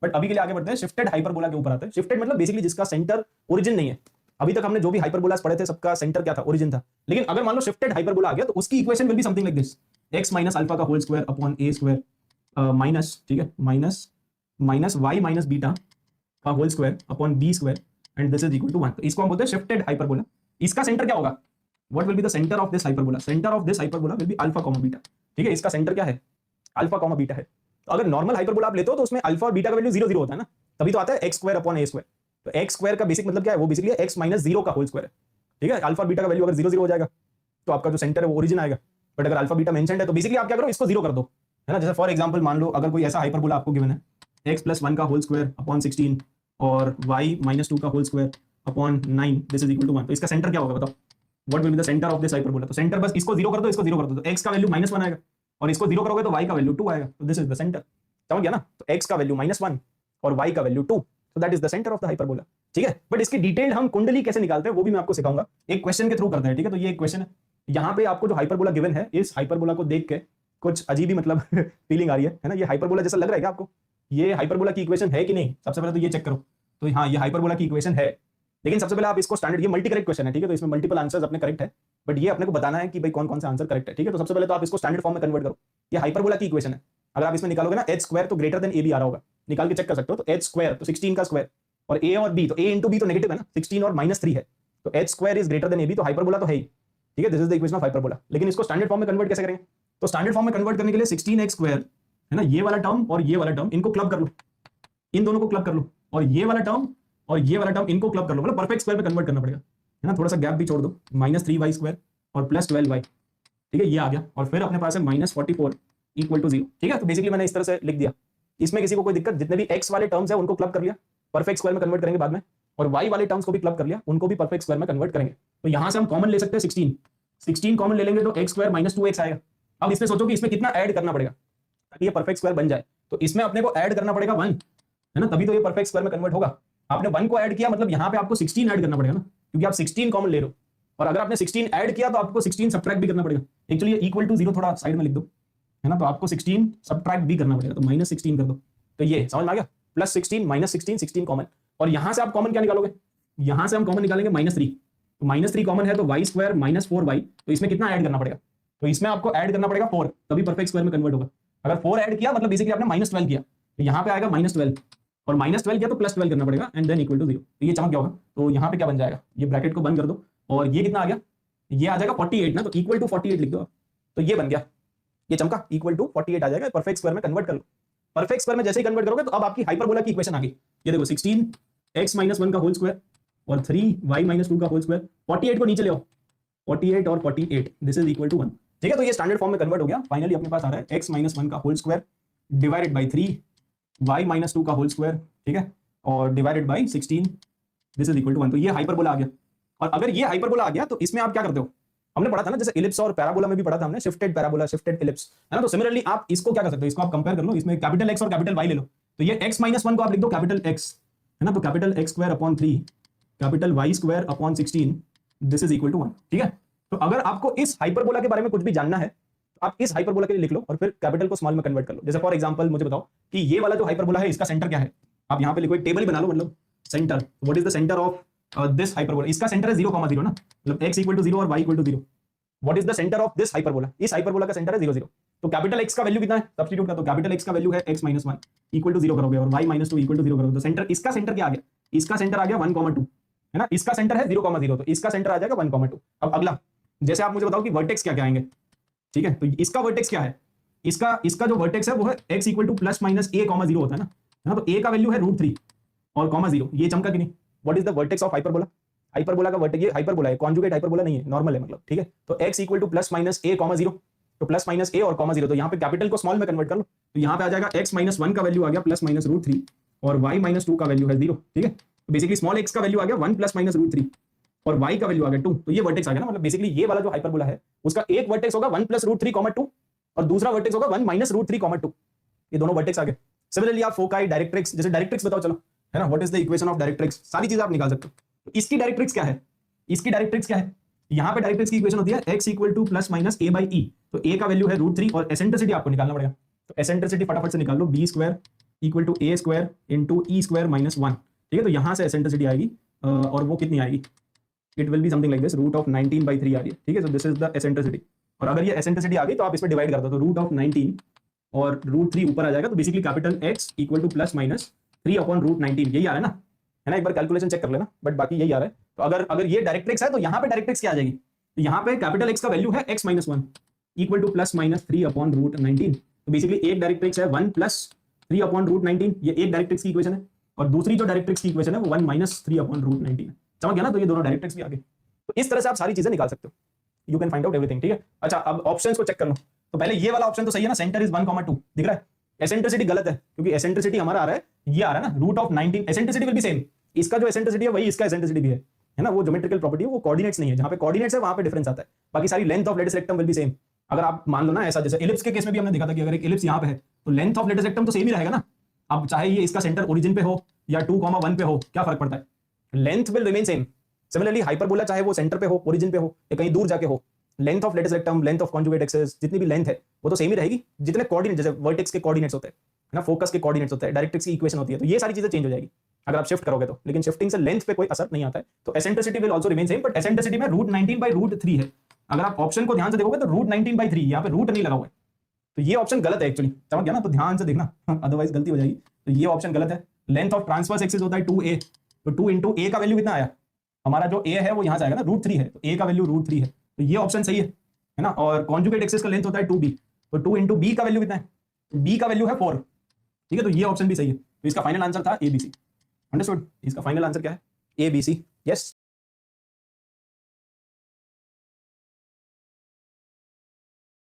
But अभी के लिए आगे बढ़ते हैं, शिफ्टेड हाइपरबोला के ऊपर आते हैं। शिफ्टेड मतलब बेसिकली जिसका सेंटर ओरिजिन नहीं है। अभी तक हमने जो भी हाइपरबोलास पढ़े थे सबका सेंटर क्या था, ओरिजिन था। लेकिन अगर मान लो शिफ्टेड हाइपरबोला आ गया तो उसकी equation will be something like this, x minus alpha का whole square upon A square minus, ठीक है, माइनस वाई माइनस बीटा का whole square upon B square and this is equal to 1। तो इसको हम बोलते हैं शिफ्टेड हाइपरबोला। इसका सेंटर क्या होगा, what will be the centre of this hyperbola, centre of this hyperbola will be alpha comma beta, ठीक है। इसका सेंटर क्या है, अल्फा कॉमा बीटा है। तो अगर नॉर्मल हाइपरबोला आप लेते हो तो उसमें अल्फा और बीटा का वैल्यू 0 0 होता है ना, तभी तो आता है x square upon A square. तो एक्स स्क्वायर का बेसिक मतलब क्या है, वो बेसिकली एक्स माइनस 0 का होल स्क्वायर है, ठीक है। अल्फा बीटा का वैल्यू अगर 0 0 हो जाएगा तो आपका जो सेंटर है वो ओरिजिन आएगा। बट अगर अल्फा बीटा मेंशन्ड है तो बेसिकली आप क्या करो, इसको 0 कर दो, है ना। जैसे फॉर एग्जांपल मान लो अगर कोई ऐसा हाइपरबोला आपको गिवन है x प्लस 1 का होल स्क्वायर अपॉन 16 और y माइनस 2 का whole square upon 9 this is equal to 1। तो इसका सेंटर क्या होगा बताओ, what will be the centre of this hyperbola. तो सेंटर बस इसको 0 कर दो, इसको 0 कर दो, तो x का वैल्यू -1 आएगा और इसको 0 करोगे तो y का वैल्यू 2 आएगा। तो दिस इज द सेंटर, समझ गया ना। तो x का वैल्यू -1 और y का वैल्यू 2, तो that is the centre of the hyperbola, ठीक है। बट इसकी डिटेल हम कुंडली कैसे निकालते हैं वो भी मैं आपको सिखाऊंगा, एक क्वेश्चन के थ्रू करते हैं, ठीक है। तो ये एक क्वेश्चन है, यहाँ पे आपको जो हाइपरबोला गिवन है, इस हाइपरबोला को देख के कुछ अजीब ही मतलब फीलिंग आ रही है ना। ये हाइपरबोला जैसा लग रहा है क्या आपको, ये हाइपरबोला की इक्वेशन है कि नहीं, सबसे पहले तो ये चेक करो। तो हाँ, ये हाइपरबोला की इक्वेशन है, लेकिन सबसे पहले आप इसको स्टैंडर्ड, ये मल्टी करेक्ट क्वेश्चन है, ठीक है। तो इसमें मल्टीपल आंसर्स अपने करेक्ट है, बट ये अपने को बताना है कि भाई कौन कौन सा आंसर करेक्ट है, ठीक है। तो सबसे पहले तो आप इसको स्टैंडर्ड फॉर्म में कन्वर्ट करो। ये हाइपरबोला की इक्वेशन है, अगर आप इसमें निकालोगे ना एच स्क्वायर तो ग्रेटर देन ए बी आ रहा होगा, निकाल के चेक कर सकते हो। तो एच स्क्वायर तो 16 का स्क्वायर और ए और बी, तो ए इंटू बी तो नेगेटिव है ना, 16 और -3 है, तो H square is greater than A B, तो हाइपरबोला तो है ही, ठीक है। This is the equation of hyperbola. लेकिन इसको स्टैंडर्ड फॉर्म में कन्वर्ट कैसे करेंगे, तो स्टैंडर्ड फॉर्म में कन्वर्ट करने के लिए 16x स्क्वायर है ना, ये वाला टर्म और ये वाला टर्म इनको क्लब कर लो, इन दोनों को क्लब कर लो, और ये वाला टर्म और ये वाला टर्म इनको क्लब कर लो, मतलब परफेक्ट स्क्वायर में कन्वर्ट करना पड़ेगा, है ना। थोड़ा सा गैप भी छोड़ दो, -3y स्क्वायर और +12y, ठीक है, ये आ गया। और फिर अपने पास है -44 इक्वल टू 0, ठीक है। तो बेसिकली मैंने इस तरह से लिख दिया, इसमें किसी को कोई दिक्कत, जितने भी x वाले टर्म्स है उनको क्लब कर लिया, परफेक्ट स्क्वायर में कन्वर्ट करेंगे बाद में, और y वाले टर्म्स को भी क्लब कर लिया, उनको भी परफेक्ट स्क्वायर में कन्वर्ट करेंगे। तो यहां से हम कॉमन ले सकते हैं 16 कॉमन ले लेंगे तो x स्क्वायर -2x आएगा। अब इसमें सोचो कि इसमें कितना ऐड करना पड़ेगा ताकि ये परफेक्ट स्क्वायर बन जाए, तो इसमें अपने को ऐड करना पड़ेगा 1, है ना, तभी तो ये परफेक्ट स्क्वायर में कन्वर्ट होगा। आपने 1 को ऐड किया मतलब यहाँ पे आपको 16 ऐड करना पड़ेगा ना, क्योंकि आप 16 कॉमन ले रहे हो, और अगर आपने 16 ऐड किया तो आपको 16 सब्ट्रैक्ट भी करना पड़ेगा। एक्चुअली ये इक्वल टू 0 थोड़ा साइड में लिख दो, है ना, तो आपको 16 सब्ट्रैक्ट भी करना पड़ेगा, तो -16 कर दो। तो ये समझ में आ गया, +16 -16 16 कॉमन, और यहां से आप कॉमन क्या निकालोगे, यहां से हम कॉमन निकालेंगे -3, तो -3 कॉमन है तो y स्क्वायर -4y, तो इसमें कितना ऐड करना पड़ेगा, तो इसमें आपको ऐड करना पड़ेगा 4, तभी परफेक्ट स्क्वायर में कन्वर्ट होगा। अगर 4 ऐड किया मतलब बेसिकली आपने -12 किया, तो यहाँ पे आएगा -12, और -12 किया तो +12 करना पड़ेगा एंड देन इक्वल टू 0। तो ये चमक क्या होगा, तो यहाँ पे क्या बन जाएगा, ये ब्रैकेट को बंद कर दो, और ये कितना आ गया, ये आ जाएगा 48 ना, तो इक्वल टू 48 लिख दो आप, तो ये बन गया, ये चमका इक्वल टू 48 आ जाएगा। परफेक्ट स्क्वायर में कन्वर्ट कर लो, परफेक्ट स्क्वायर में जैसे ही कन्वर्ट करोगे तो अब आपकी हाइपरबोला की इक्वेशन आ गई। ये देखो 16x - 1 का होल स्क्वायर और 3y - 2 का होल स्क्वायर, 48 को नीचे ले आओ, 48 और 48 दिस इज इक्वल टू 1, ठीक है। तो ये स्टैंडर्ड फॉर्म में कन्वर्ट हो गया। फाइनली अपने पास आ रहा है x - 1 का whole square divided by 3y - 2 का होल स्क्वायर, ठीक है, और divided by 16 this is equal to 1। तो ये हाइपरबोला आ गया। और अगर ये हाइपरबोला आ गया तो इसमें आप क्या करते हो, हमने पढ़ा था ना, जैसे इलिप्स और पैराबोला में भी पढ़ा था हमने, शिफ्टेड पैराबोला शिफ्टेड इलिप्स, है ना। तो सिमिलरली आप इसको क्या कर सकते हो, इसको आप कंपेयर कर लो, इसमें कैपिटल X और कैपिटल Y ले लो, तो ये x - 1 को आप लिख दो कैपिटल X, है ना, तो capital X square upon 3 capital Y square upon 16 this is equal to 1, ठीक है। तो अगर आपको इस हाइपरबोला के बारे में कुछ भी जानना है तो आप इस हाइपरबोला के लिए लिख लो और फिर कैपिटल को स्मॉल में कन्वर्ट कर लो। जैसे फॉर एग्जांपल मुझे बताओ कि ये वाला जो हाइपरबोला है इसका सेंटर क्या है, आप यहाँ पे लिखो, एक टेबल ही बना लो, मतलब centre, what is the centre of this hyperbola, इसका सेंटर है 0,0 ना, मतलब x इक्वल टू 0 और y equal to 0। What is the centre of this hyperbola, इस हाइपरबोला का सेंटर है 0 0। तो कैपिटल X का वैल्यू कितना है, सब्स्टिट्यूट कर दो, कैपिटल X का वैल्यू है x - 1 इक्वल टू 0 करोगे और y - 2 इक्वल टू 0 करोगे, तो सेंटर, इसका सेंटर क्या आ गया, इसका सेंटर आ गया 1,2, है ना, इसका सेंटर है 0,0, तो इसका सेंटर आ जाएगा 1,2। अब अगला, जैसे आप मुझे बताओ कि वर्टेक्स क्या क्या आएंगे, ठीक है, तो इसका वर्टेक्स क्या है, इसका जो वर्टेक्स है वो है x इक्वल टू +-a,0 होता है ना, तो a का वैल्यू है √3 और ,0, ये चमका कि नहीं। What is the vertex of hyperbola, hyperbola का वर्टेक्स, ये हाइपरबोला है, कॉन्जुगेट हाइपरबोला नहीं है, नॉर्मल है मतलब, ठीक है। तो x इक्वल टू +-a,0, तो +-a और ,0, तो यहाँ पे कैपिटल को स्मॉल में कन्वर्ट कर लो, तो यहाँ पे आ जाएगा x - 1 का वैल्यू आ गया +-√3 और y - 2 का वैल्यू है 0, ठीक है। तो बेसिकली स्मॉल x का वैल्यू आ गया 1 +-√3 और y का वैल्यू आ गया 2, तो ये वर्टेक्स आ गया ना। मतलब बेसिकली ये वाला जो हाइपरबोला है उसका एक वर्टेक्स होगा 1 +√3, 2 और दूसरा वर्टेक्स होगा 1 - √3, 2, ये दोनों वर्टेक्स आ गए। सिमिलरली आप फोकाई, डायरेक्ट्रिक्स, जैसे डायरेक्ट्रिक्स बताओ चलो, है ना, what is the equation of directrix, सारी चीजें आप निकाल सकते हो। तो इसकी डायरेक्ट्रिक्स क्या है, इसकी डायरेक्ट्रिक्स क्या है, यहाँ पे डायरेक्ट्रिक्स की इक्वेशन होती है x इक्वल टू +-a/e, तो a का वैल्यू है √3 और एसेंट्रिसिटी आपको निकालना पड़ेगा, तो एसेंट्रिसिटी फटाफट से निकाल लो, b² equal to A square into E square minus 1। ठीक है, तो यहां से एसेंट्रिसिटी आएगी और वो कितनी आएगी, it will be something like this, root of 19/3 आ रही है। ठीक है, so this is the eccentricity. और अगर ये एसेंट्रिसिटी आ गई तो आप इस पर डिवाइड कर दो, तो रूट ऑफ 19 और √3 ऊपर आ जाएगा, तो basically capital x equal two plus minus 3 upon √19, यही आ रहा है ना, है ना। एक बार कैलकुलेशन चेक कर लेना, बट बाकी यही आ रहा है। तो अगर ये डायरेक्ट्रिक्स है तो यहाँ पे डायरेक्ट्रिक्स क्या आ जाएगी, तो यहाँ पे कैपिटल एक्स का वैल्यू है x minus 1 equal two plus minus 3 upon √19। तो बेसिकली एक डायरेक्ट्रिक्स है 1 प्लस 3 अपॉन √19, ये एक डायरेक्ट्रिक्स की इक्वेशन है, और दूसरी जो डायरेक्ट्रिक्स की इक्वेशन है वो 1 माइनस 3 अपॉन √19 है। समझ गया ना, तो ये दोनों डायरेक्ट्रिक्स भी आ गए। तो इस तरह से आप सारी चीजें निकाल सकते हो, you can find out everything. ठीक है, अच्छा अब ऑप्शंस को चेक कर लो। तो पहले ये वाला ऑप्शन तो सही है ना, सेंटर इज 1,2 दिख रहा है। एसेंट्रिसिटी गलत है, क्योंकि एसेंट्रिसिटी हमारा आ रहा है, ये आ रहा है ना root of 19, eccentricity will be same, इसका जो एसेंट्रिसिटी है वही इसका एसेंट्रिसिटी भी है ना। वो ज्योमेट्रिकल प्रॉपर्टी है, वो कोऑर्डिनेट्स नहीं है, जहां पे कोऑर्डिनेट्स है वहां पे डिफरेंस आता है, बाकी सारी length of latus rectum will be same. अगर आप मान लो ना ऐसा, जैसे इलिप्स के केस में भी हमने देखा था कि अगर एक इलिप्स यहाँ पे है तो लेंथ ऑफ लेटेस्ट रेक्टम तो सेम ही रहेगा ना। अब चाहे ये इसका सेंटर ओरिजिन पे हो या 2,1 पे हो, क्या फर्क पड़ता है, length will remain same. Similarly hyperbola चाहे वो सेंटर पे हो, ओरिजिन पे हो या कहीं दूर जाके हो, length of latus rectum, length of conjugate axis, जितनी भी लेंथ है वो तो सेम ही रहेगी। जितने कोऑर्डिनेट, जैसे वर्टेक्स के कोऑर्डिनेट्स होते हैं ना, फोकस के कोऑर्डिनेट्स होते हैं, डायरेक्ट्रिक्स की इक्वेशन होती है, तो ये सारी चीजें चेंज हो जाएगी अगर आप शिफ्ट करोगे तो। लेकिन शिफ्टिंग से लेंथ पे कोई असर नहीं आता है, तो eccentricity will also remain same, but eccentricity में √19/√3 है। अगर आप ऑप्शन को ध्यान से देखोगे तो √19/3, यहाँ पे रूट नहीं लगा हुआ है, तो ये ऑप्शन गलत है एक्चुअली। समझ गया ना, तो ध्यान से देखना अदरवाइज गलती हो जाएगी। तो ये ऑप्शन गलत है। लेंथ ऑफ ट्रांसवर्स एक्सिस होता है 2a, तो 2 इंटू ए का वैल्यू कितना आया, हमारा जो a है वो यहाँ से आएगा ना, √3 है, तो a का वैल्यू √3 है, तो ये ऑप्शन सही है ना। और कॉन्जुगेट एक्सिस का लेंथ होता है 2b, तो 2 इंटू b का वैल्यू कितना है, b का वैल्यू है 4। ठीक है, तो ये ऑप्शन भी सही है। तो इसका फाइनल आंसर था ABC। अंडरस्टूड, इसका फाइनल आंसर क्या है, ABC। यस।